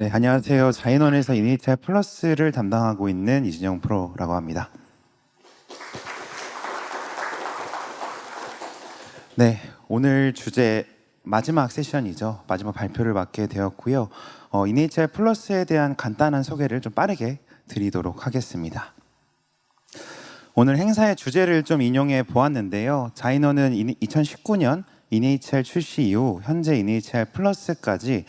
네, 안녕하세요. 자인원에서 이니셜 플러스를 담당하고 있는 이진영 프로라고 합니다. 네, 오늘 주제 마지막 세션이죠. 마지막 발표를 맡게 되었고요. 이니셜 플러스에 대한 간단한 소개를 좀 빠르게 드리도록 하겠습니다. 오늘 행사의 주제를 좀 인용해 보았는데요. 자인원은 2019년 이니셜 출시 이후 현재 이니셜 플러스까지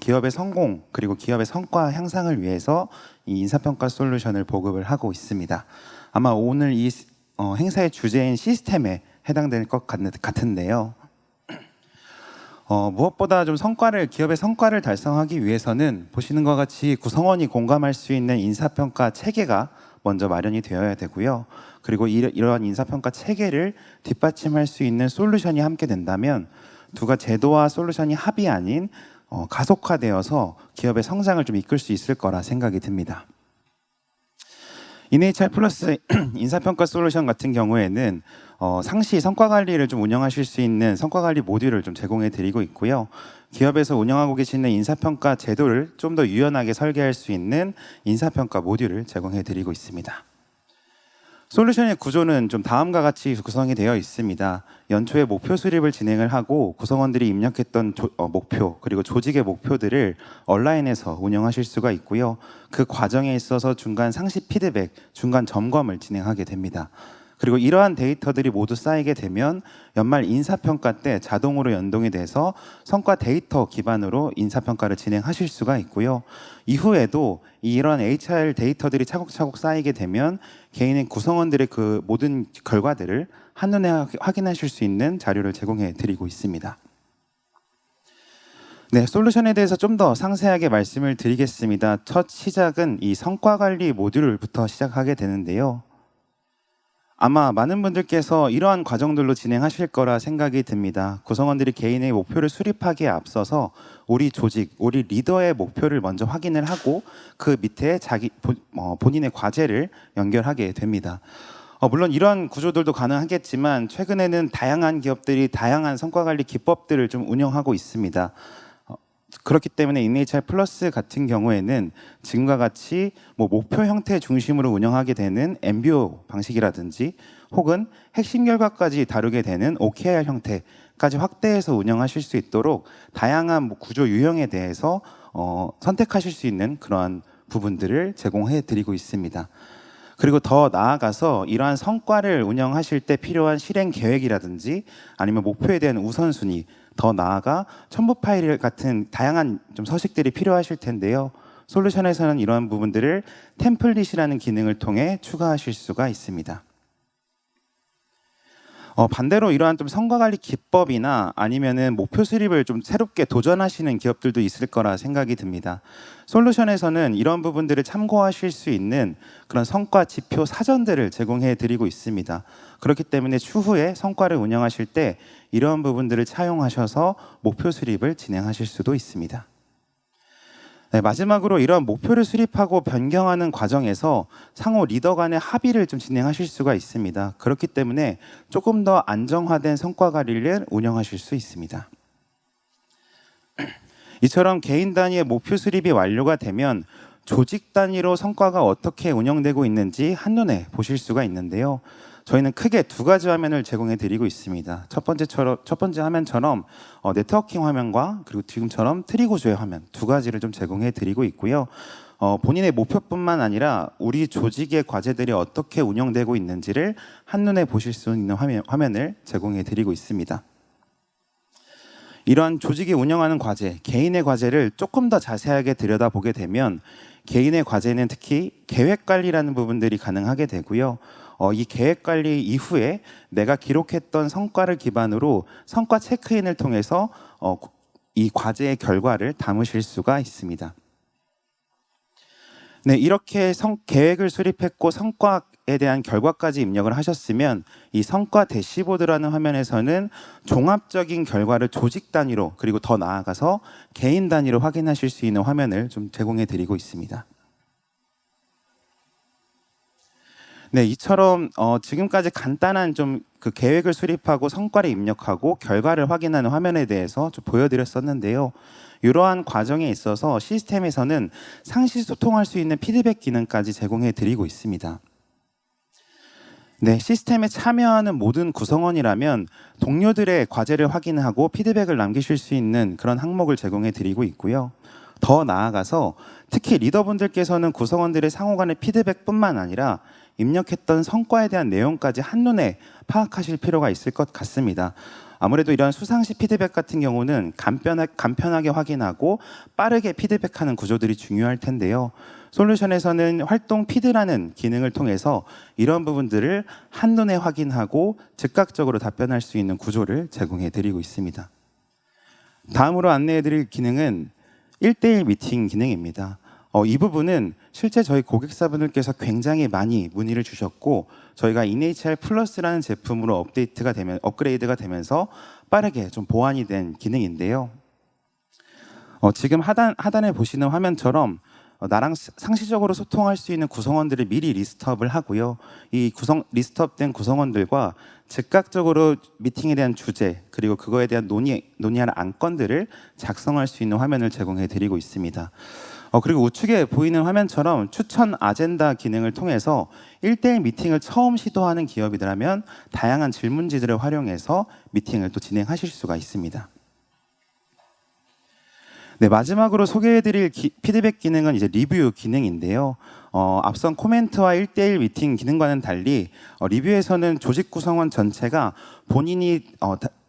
기업의 성공 그리고 기업의 성과 향상을 위해서 이 인사평가 솔루션을 보급을 하고 있습니다. 아마 오늘 이 행사의 주제인 시스템에 해당될 것 같은데요. 무엇보다 좀 기업의 성과를 달성하기 위해서는 보시는 것 같이 구성원이 공감할 수 있는 인사평가 체계가 먼저 마련이 되어야 되고요. 그리고 이러한 인사평가 체계를 뒷받침할 수 있는 솔루션이 함께 된다면 두가 제도와 솔루션이 합이 아닌 가속화되어서 기업의 성장을 좀 이끌 수 있을 거라 생각이 듭니다. 이니셜 플러스 인사평가 솔루션 같은 경우에는 상시 성과관리를 좀 운영하실 수 있는 성과관리 모듈을 좀 제공해 드리고 있고요. 기업에서 운영하고 계시는 인사평가 제도를 좀 더 유연하게 설계할 수 있는 인사평가 모듈을 제공해 드리고 있습니다. 솔루션의 구조는 좀 다음과 같이 구성이 되어 있습니다. 연초에 목표 수립을 진행을 하고 구성원들이 입력했던 목표 그리고 조직의 목표들을 온라인에서 운영하실 수가 있고요. 그 과정에 있어서 중간 상시 피드백, 중간 점검을 진행하게 됩니다. 그리고 이러한 데이터들이 모두 쌓이게 되면 연말 인사평가 때 자동으로 연동이 돼서 성과 데이터 기반으로 인사평가를 진행하실 수가 있고요. 이후에도 이런 HR 데이터들이 차곡차곡 쌓이게 되면 개인의 구성원들의 그 모든 결과들을 한눈에 확인하실 수 있는 자료를 제공해 드리고 있습니다. 네, 솔루션에 대해서 좀 더 상세하게 말씀을 드리겠습니다. 첫 시작은 이 성과관리 모듈부터 시작하게 되는데요. 아마 많은 분들께서 이러한 과정들로 진행하실 거라 생각이 듭니다. 구성원들이 개인의 목표를 수립하기에 앞서서 우리 조직, 우리 리더의 목표를 먼저 확인을 하고 그 밑에 본인의 과제를 연결하게 됩니다. 물론 이러한 구조들도 가능하겠지만 최근에는 다양한 기업들이 다양한 성과관리 기법들을 좀 운영하고 있습니다. 그렇기 때문에 이니셜 플러스 같은 경우에는 지금과 같이 목표 형태 중심으로 운영하게 되는 MBO 방식이라든지 혹은 핵심 결과까지 다루게 되는 OKR 형태까지 확대해서 운영하실 수 있도록 다양한 구조 유형에 대해서 선택하실 수 있는 그러한 부분들을 제공해 드리고 있습니다. 그리고 더 나아가서 이러한 성과를 운영하실 때 필요한 실행 계획이라든지 아니면 목표에 대한 우선순위, 더 나아가 첨부 파일 같은 다양한 좀 서식들이 필요하실 텐데요. 솔루션에서는 이러한 부분들을 템플릿이라는 기능을 통해 추가하실 수가 있습니다. 반대로 이러한 좀 성과관리 기법이나 아니면은 목표 수립을 좀 새롭게 도전하시는 기업들도 있을 거라 생각이 듭니다. 솔루션에서는 이런 부분들을 참고하실 수 있는 그런 성과 지표 사전들을 제공해 드리고 있습니다. 그렇기 때문에 추후에 성과를 운영하실 때 이런 부분들을 차용하셔서 목표 수립을 진행하실 수도 있습니다. 네, 마지막으로 이런 목표를 수립하고 변경하는 과정에서 상호 리더 간의 합의를 좀 진행하실 수가 있습니다. 그렇기 때문에 조금 더 안정화된 성과 관리를 운영하실 수 있습니다. 이처럼 개인 단위의 목표 수립이 완료가 되면 조직 단위로 성과가 어떻게 운영되고 있는지 한눈에 보실 수가 있는데요. 저희는 크게 두 가지 화면을 제공해 드리고 있습니다. 첫 번째 화면처럼 네트워킹 화면과 그리고 지금처럼 트리 구조의 화면 두 가지를 좀 제공해 드리고 있고요. 본인의 목표뿐만 아니라 우리 조직의 과제들이 어떻게 운영되고 있는지를 한눈에 보실 수 있는 화면을 제공해 드리고 있습니다. 이러한 조직이 운영하는 과제, 개인의 과제를 조금 더 자세하게 들여다보게 되면 개인의 과제는 특히 계획 관리라는 부분들이 가능하게 되고요. 이 계획 관리 이후에 내가 기록했던 성과를 기반으로 성과 체크인을 통해서 이 과제의 결과를 담으실 수가 있습니다. 네, 이렇게 계획을 수립했고 성과에 대한 결과까지 입력을 하셨으면 이 성과 대시보드라는 화면에서는 종합적인 결과를 조직 단위로 그리고 더 나아가서 개인 단위로 확인하실 수 있는 화면을 좀 제공해 드리고 있습니다. 네, 이처럼 지금까지 간단한 좀 그 계획을 수립하고 성과를 입력하고 결과를 확인하는 화면에 대해서 좀 보여드렸었는데요. 이러한 과정에 있어서 시스템에서는 상시 소통할 수 있는 피드백 기능까지 제공해 드리고 있습니다. 네, 시스템에 참여하는 모든 구성원이라면 동료들의 과제를 확인하고 피드백을 남기실 수 있는 그런 항목을 제공해 드리고 있고요. 더 나아가서 특히 리더분들께서는 구성원들의 상호 간의 피드백뿐만 아니라 입력했던 성과에 대한 내용까지 한눈에 파악하실 필요가 있을 것 같습니다. 아무래도 이런 수상시 피드백 같은 경우는 간편하게 확인하고 빠르게 피드백하는 구조들이 중요할 텐데요. 솔루션에서는 활동 피드라는 기능을 통해서 이런 부분들을 한눈에 확인하고 즉각적으로 답변할 수 있는 구조를 제공해 드리고 있습니다. 다음으로 안내해 드릴 기능은 1대1 미팅 기능입니다. 이 부분은 실제 저희 고객사분들께서 굉장히 많이 문의를 주셨고 저희가 인HR 플러스라는 제품으로 업그레이드가 되면서 빠르게 좀 보완이 된 기능인데요. 지금 하단에 보시는 화면처럼 나랑 상시적으로 소통할 수 있는 구성원들을 미리 리스트업을 하고요. 이 리스트업된 구성원들과 즉각적으로 미팅에 대한 주제 그리고 그거에 대한 논의할 안건들을 작성할 수 있는 화면을 제공해 드리고 있습니다. 그리고 우측에 보이는 화면처럼 추천 아젠다 기능을 통해서 1대1 미팅을 처음 시도하는 기업이라면 다양한 질문지들을 활용해서 미팅을 또 진행하실 수가 있습니다. 네, 마지막으로 소개해드릴 피드백 기능은 이제 리뷰 기능인데요. 앞선 코멘트와 1대1 미팅 기능과는 달리 리뷰에서는 조직 구성원 전체가 본인이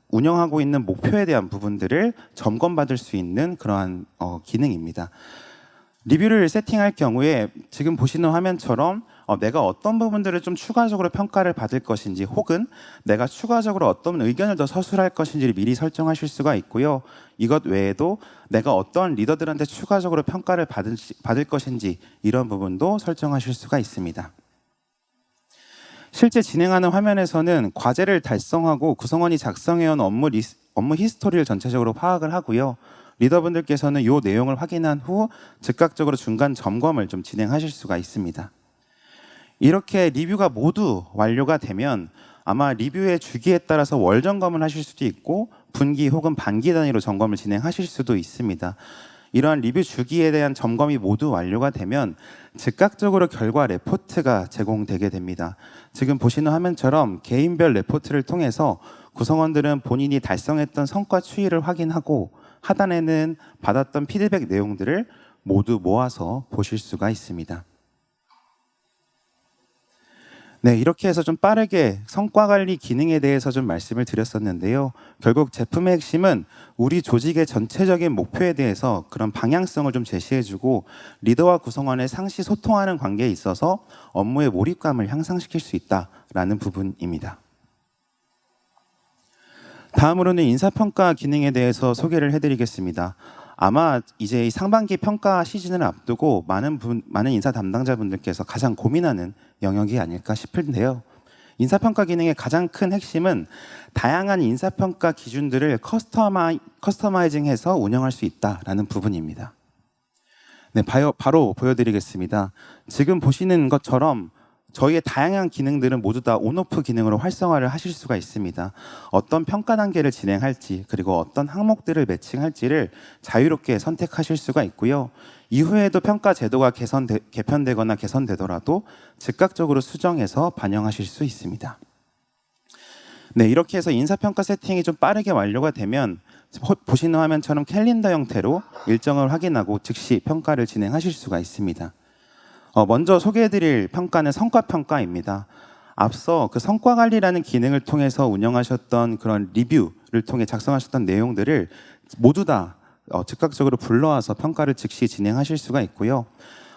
운영하고 있는 목표에 대한 부분들을 점검받을 수 있는 그러한 기능입니다. 리뷰를 세팅할 경우에 지금 보시는 화면처럼 내가 어떤 부분들을 좀 추가적으로 평가를 받을 것인지 혹은 내가 추가적으로 어떤 의견을 더 서술할 것인지를 미리 설정하실 수가 있고요. 이것 외에도 내가 어떤 리더들한테 추가적으로 평가를 받을 것인지 이런 부분도 설정하실 수가 있습니다. 실제 진행하는 화면에서는 과제를 달성하고 구성원이 작성해온 업무 히스토리를 전체적으로 파악을 하고요. 리더분들께서는 이 내용을 확인한 후 즉각적으로 중간 점검을 좀 진행하실 수가 있습니다. 이렇게 리뷰가 모두 완료가 되면 아마 리뷰의 주기에 따라서 월 점검을 하실 수도 있고 분기 혹은 반기 단위로 점검을 진행하실 수도 있습니다. 이러한 리뷰 주기에 대한 점검이 모두 완료가 되면 즉각적으로 결과 레포트가 제공되게 됩니다. 지금 보시는 화면처럼 개인별 레포트를 통해서 구성원들은 본인이 달성했던 성과 추이를 확인하고 하단에는 받았던 피드백 내용들을 모두 모아서 보실 수가 있습니다. 네, 이렇게 해서 좀 빠르게 성과 관리 기능에 대해서 좀 말씀을 드렸었는데요. 결국 제품의 핵심은 우리 조직의 전체적인 목표에 대해서 그런 방향성을 좀 제시해주고 리더와 구성원의 상시 소통하는 관계에 있어서 업무의 몰입감을 향상시킬 수 있다라는 부분입니다. 다음으로는 인사평가 기능에 대해서 소개를 해드리겠습니다. 아마 이제 이 상반기 평가 시즌을 앞두고 많은 인사 담당자분들께서 가장 고민하는 영역이 아닐까 싶은데요. 인사평가 기능의 가장 큰 핵심은 다양한 인사평가 기준들을 커스터마이징해서 운영할 수 있다라는 부분입니다. 네, 바로 보여드리겠습니다. 지금 보시는 것처럼 저희의 다양한 기능들은 모두 다 온오프 기능으로 활성화를 하실 수가 있습니다. 어떤 평가 단계를 진행할지 그리고 어떤 항목들을 매칭할지를 자유롭게 선택하실 수가 있고요. 이후에도 평가 제도가 개편되거나 개선되더라도 즉각적으로 수정해서 반영하실 수 있습니다. 네, 이렇게 해서 인사평가 세팅이 좀 빠르게 완료가 되면 보시는 화면처럼 캘린더 형태로 일정을 확인하고 즉시 평가를 진행하실 수가 있습니다. 먼저 소개해드릴 평가는 성과평가입니다. 앞서 그 성과관리라는 기능을 통해서 운영하셨던 그런 리뷰를 통해 작성하셨던 내용들을 모두 다 즉각적으로 불러와서 평가를 즉시 진행하실 수가 있고요.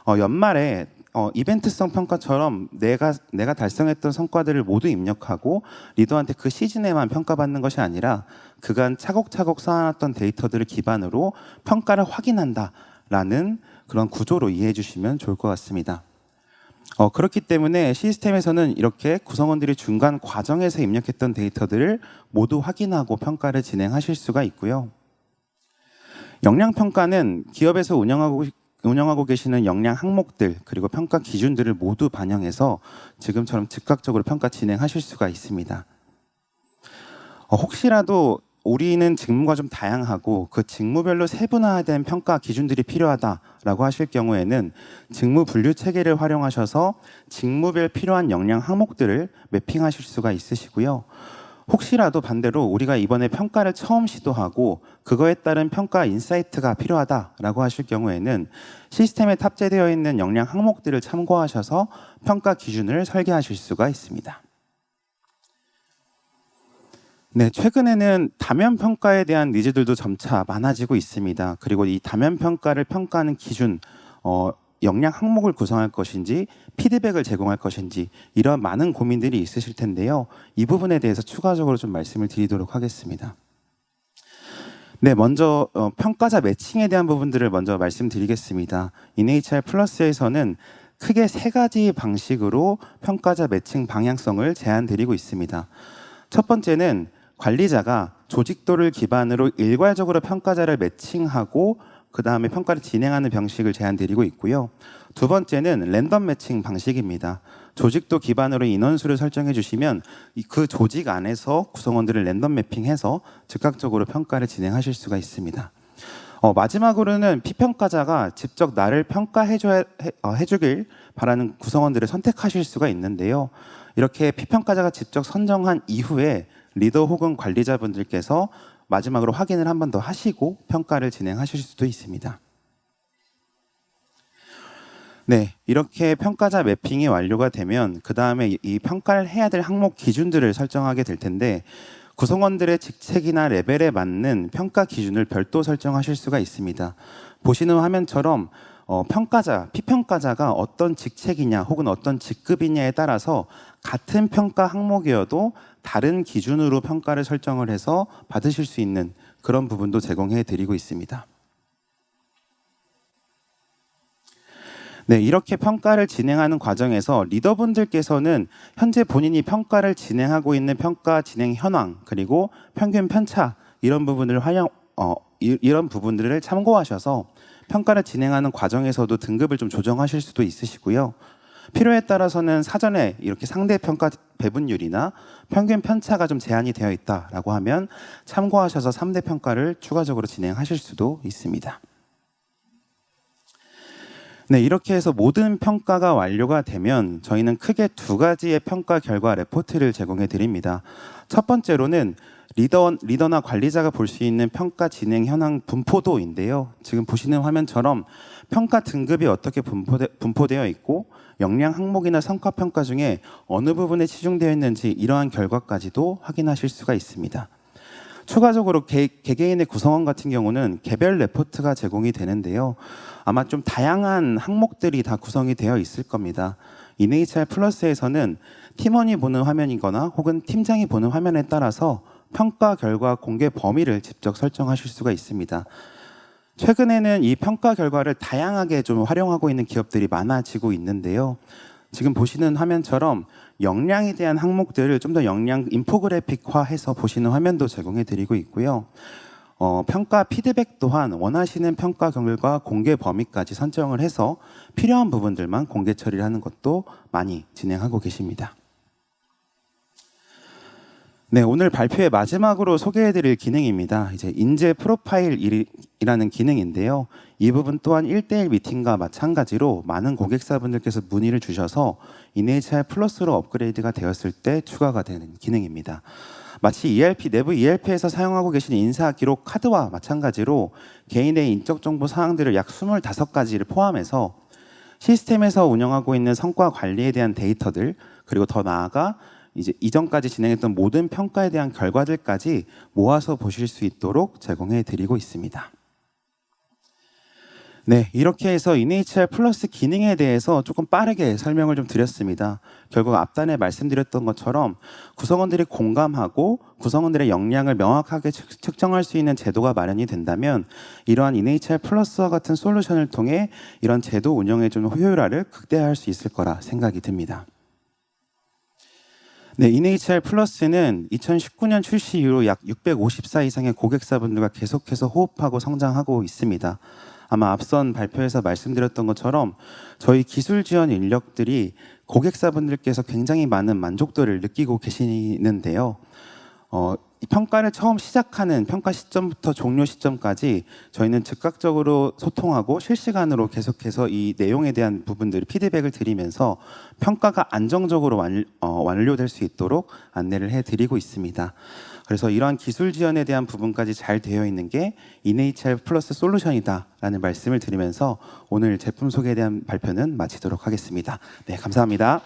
연말에 이벤트성 평가처럼 내가 달성했던 성과들을 모두 입력하고 리더한테 그 시즌에만 평가받는 것이 아니라 그간 차곡차곡 쌓아놨던 데이터들을 기반으로 평가를 확인한다라는 그런 구조로 이해해 주시면 좋을 것 같습니다. 그렇기 때문에 시스템에서는 이렇게 구성원들이 중간 과정에서 입력했던 데이터들을 모두 확인하고 평가를 진행하실 수가 있고요. 역량평가는 기업에서 운영하고 계시는 역량 항목들 그리고 평가 기준들을 모두 반영해서 지금처럼 즉각적으로 평가 진행하실 수가 있습니다. 혹시라도 우리는 직무가 좀 다양하고 그 직무별로 세분화된 평가 기준들이 필요하다라고 하실 경우에는 직무 분류 체계를 활용하셔서 직무별 필요한 역량 항목들을 매핑하실 수가 있으시고요. 혹시라도 반대로 우리가 이번에 평가를 처음 시도하고 그거에 따른 평가 인사이트가 필요하다라고 하실 경우에는 시스템에 탑재되어 있는 역량 항목들을 참고하셔서 평가 기준을 설계하실 수가 있습니다. 네, 최근에는 다면 평가에 대한 니즈들도 점차 많아지고 있습니다. 그리고 이 다면 평가를 평가하는 기준, 역량 항목을 구성할 것인지 피드백을 제공할 것인지 이런 많은 고민들이 있으실 텐데요. 이 부분에 대해서 추가적으로 좀 말씀을 드리도록 하겠습니다. 네, 먼저 평가자 매칭에 대한 부분들을 먼저 말씀드리겠습니다. 인HR 플러스에서는 크게 3가지 방식으로 평가자 매칭 방향성을 제안드리고 있습니다. 첫 번째는 관리자가 조직도를 기반으로 일괄적으로 평가자를 매칭하고 그 다음에 평가를 진행하는 방식을 제안드리고 있고요. 두 번째는 랜덤 매칭 방식입니다. 조직도 기반으로 인원수를 설정해 주시면 그 조직 안에서 구성원들을 랜덤 매핑해서 즉각적으로 평가를 진행하실 수가 있습니다. 마지막으로는 피평가자가 직접 나를 해주길 바라는 구성원들을 선택하실 수가 있는데요. 이렇게 피평가자가 직접 선정한 이후에 리더 혹은 관리자분들께서 마지막으로 확인을 한 번 더 하시고 평가를 진행하실 수도 있습니다. 네, 이렇게 평가자 매핑이 완료가 되면 그 다음에 이 평가를 해야 될 항목 기준들을 설정하게 될 텐데 구성원들의 직책이나 레벨에 맞는 평가 기준을 별도 설정하실 수가 있습니다. 보시는 화면처럼 피평가자가 어떤 직책이냐 혹은 어떤 직급이냐에 따라서 같은 평가 항목이어도 다른 기준으로 평가를 설정을 해서 받으실 수 있는 그런 부분도 제공해 드리고 있습니다. 네, 이렇게 평가를 진행하는 과정에서 리더분들께서는 현재 본인이 평가를 진행하고 있는 평가 진행 현황 그리고 평균 편차 이런 부분들을 참고하셔서 평가를 진행하는 과정에서도 등급을 좀 조정하실 수도 있으시고요. 필요에 따라서는 사전에 이렇게 상대 평가 배분율이나 평균 편차가 좀 제한이 되어 있다라고 하면 참고하셔서 3대 평가를 추가적으로 진행하실 수도 있습니다. 네, 이렇게 해서 모든 평가가 완료가 되면 저희는 크게 2가지의 평가 결과 레포트를 제공해 드립니다. 첫 번째로는 리더나 관리자가 볼 수 있는 평가 진행 현황 분포도인데요. 지금 보시는 화면처럼 평가 등급이 어떻게 분포되어 있고 역량 항목이나 성과 평가 중에 어느 부분에 치중되어 있는지 이러한 결과까지도 확인하실 수가 있습니다. 추가적으로 개개인의 구성원 같은 경우는 개별 레포트가 제공이 되는데요. 아마 좀 다양한 항목들이 다 구성이 되어 있을 겁니다. 인HR 플러스에서는 팀원이 보는 화면이거나 혹은 팀장이 보는 화면에 따라서 평가 결과 공개 범위를 직접 설정하실 수가 있습니다. 최근에는 이 평가 결과를 다양하게 좀 활용하고 있는 기업들이 많아지고 있는데요. 지금 보시는 화면처럼 역량에 대한 항목들을 좀 더 역량 인포그래픽화해서 보시는 화면도 제공해 드리고 있고요. 평가 피드백 또한 원하시는 평가 결과 공개 범위까지 설정을 해서 필요한 부분들만 공개 처리를 하는 것도 많이 진행하고 계십니다. 네, 오늘 발표의 마지막으로 소개해드릴 기능입니다. 이제 인재 프로파일이라는 기능인데요. 이 부분 또한 1:1 미팅과 마찬가지로 많은 고객사분들께서 문의를 주셔서 인HR 플러스로 업그레이드가 되었을 때 추가가 되는 기능입니다. 마치 내부 ERP에서 사용하고 계신 인사 기록 카드와 마찬가지로 개인의 인적 정보 사항들을 약 25가지를 포함해서 시스템에서 운영하고 있는 성과 관리에 대한 데이터들 그리고 더 나아가 이제 이전까지 진행했던 모든 평가에 대한 결과들까지 모아서 보실 수 있도록 제공해 드리고 있습니다. 네, 이렇게 해서 인HR 플러스 기능에 대해서 조금 빠르게 설명을 좀 드렸습니다. 결국 앞단에 말씀드렸던 것처럼 구성원들이 공감하고 구성원들의 역량을 명확하게 측정할 수 있는 제도가 마련이 된다면 이러한 인HR 플러스와 같은 솔루션을 통해 이런 제도 운영의 좀 효율화를 극대화할 수 있을 거라 생각이 듭니다. 네, 인HR 플러스는 2019년 출시 이후로 약 654 이상의 고객사분들과 계속해서 호흡하고 성장하고 있습니다. 아마 앞선 발표에서 말씀드렸던 것처럼 저희 기술 지원 인력들이 고객사분들께서 굉장히 많은 만족도를 느끼고 계시는데요. 이 평가를 처음 시작하는 평가 시점부터 종료 시점까지 저희는 즉각적으로 소통하고 실시간으로 계속해서 이 내용에 대한 부분들을 피드백을 드리면서 평가가 안정적으로 완료될 수 있도록 안내를 해드리고 있습니다. 그래서 이러한 기술 지원에 대한 부분까지 잘 되어 있는 게 인HR 플러스 솔루션이다라는 말씀을 드리면서 오늘 제품 소개에 대한 발표는 마치도록 하겠습니다. 네, 감사합니다.